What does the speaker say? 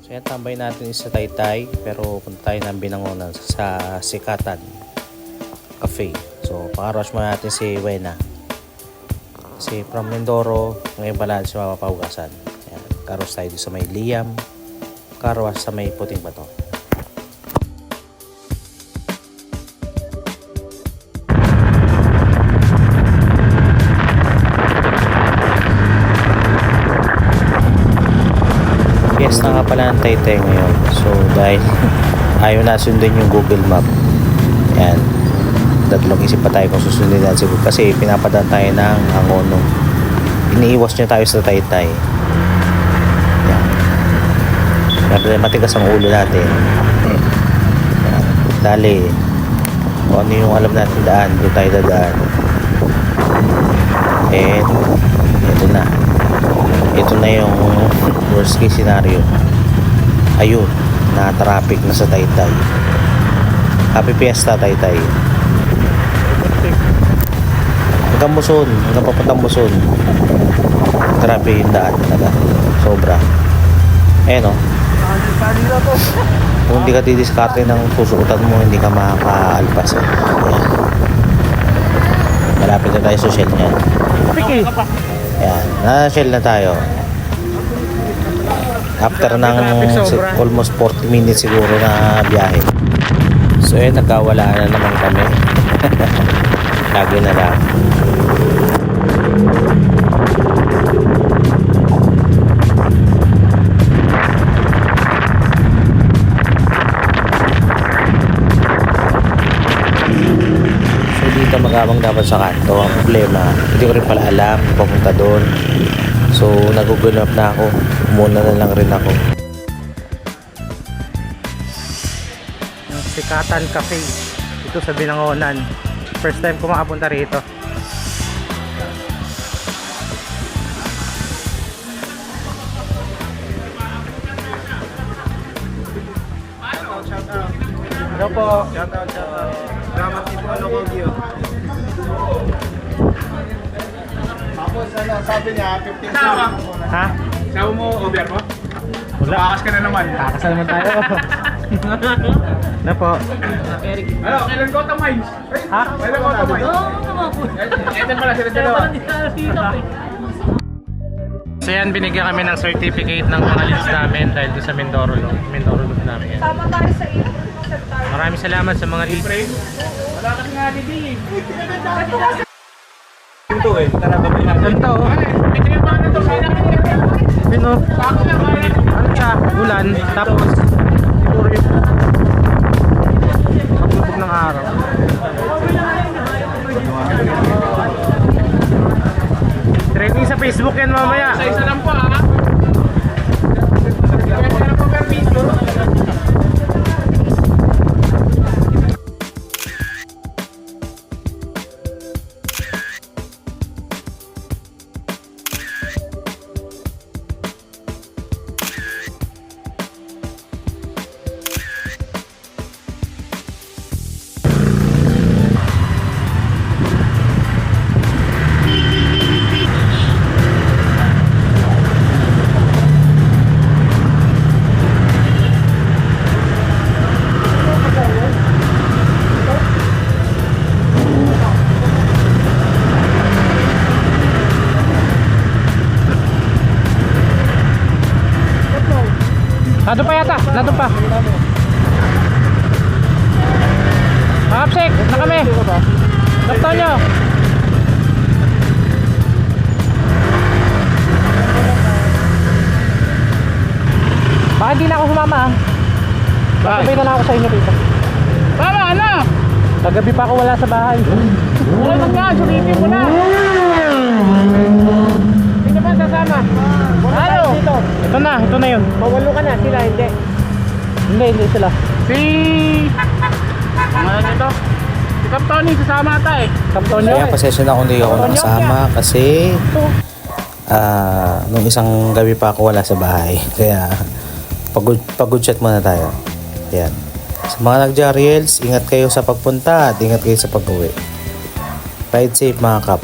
So yan, tambay natin is sa Taytay, pero punta tayo ng Binangonan sa Sikatan Cafe. So pakarush mo natin si Wena. Kasi from Mindoro, ngayon pala siya mapapahugasan. Yan, karush tayo sa may Liam, karush sa may Puting Bato. Fiesta nga pala ng Taytay ngayon. So dahil ayaw na sundin yung Google Map, yan, tatlong isip pa tayo kung susundin natin siguro kasi pinapadaan tayo ng Angono. Iniiwas nyo tayo sa Taytay. Yan. Kaya matigas ang ulo natin. Yan. Dali kung ano yung alam natin daan, doon tayo dadaan. And ito na. Ito na yung worst case scenario. Ayun, na-traffic na sa Taytay. Happy Fiesta, Taytay. Hanggang Muson, hanggang papuntang Muson. Traffic yung daan talaga. Sobra. O. Kung hindi ka didiskarte ng susuotan mo, hindi ka makakaalpas. Ayan. Malapit na tayo sa Shell niyan. Ayan, na-Shell na tayo. After ng almost 40 minutes siguro na biyahe. So yun, nagkawalaan na naman kami. Lagi na lang. So dito magabang dapat sa kanto. Ang problema, hindi ko rin pala alam papunta doon. So nag-google map na ako. Muna na lang rin ako. Yung Sikatan Cafe ito sa Binangonan. First time ko makapunta rito. Hello po. Shout out. Salamat po ano ko Gio. Tapos ano, sabi niya 15 Ha? Sabi mo over mo? Wala. Bakas ka na naman. Takas na naman tayo. Ano po? Ano, kailan ko ito mines? Ha? Kailan ko ito mines? Ito pala sila dalawa. So yan, binigyan kami ng certificate ng mga leads namin dahil doon sa Mindoro Loop namin yan. Tama tayo sa iyo. Maraming salamat sa mga leads. Wala kasi nga hindi eh. Ito kasi Ito eh, tara ba may Ganito oh. Ito yung mga ito, kaya Yun oh. Ano siya? Ulan. Tapos siguro yung paglubog ng araw. Trending sa Facebook yan mamaya. Sa isa lang po ha. Sa isa lang po permiso. Nado pa yata, nado pa. Hapsik, na kami. Doktor nyo. Baka hindi na ako sumama ha. Sabay na lang ako sa inyo dito. Tama, ano? Kagabi pa ako wala sa bahay. Okay lang nga, sulitin mo na. Hindi naman sasama. Ano? Ito na yun. Pawalo ka na, sila hindi. Hindi sila. Si... Ano nito? Si Cap Tony, sasama ata eh. Kapton nyo. Kaya pasensya na kung hindi ako nakasama kasi nung isang gabi pa ako wala sa bahay. Kaya pagod chat muna tayo. Ayan. Sa mga nag-Jariels, ingat kayo sa pagpunta at ingat kayo sa pag-uwi. Ride safe mga kap.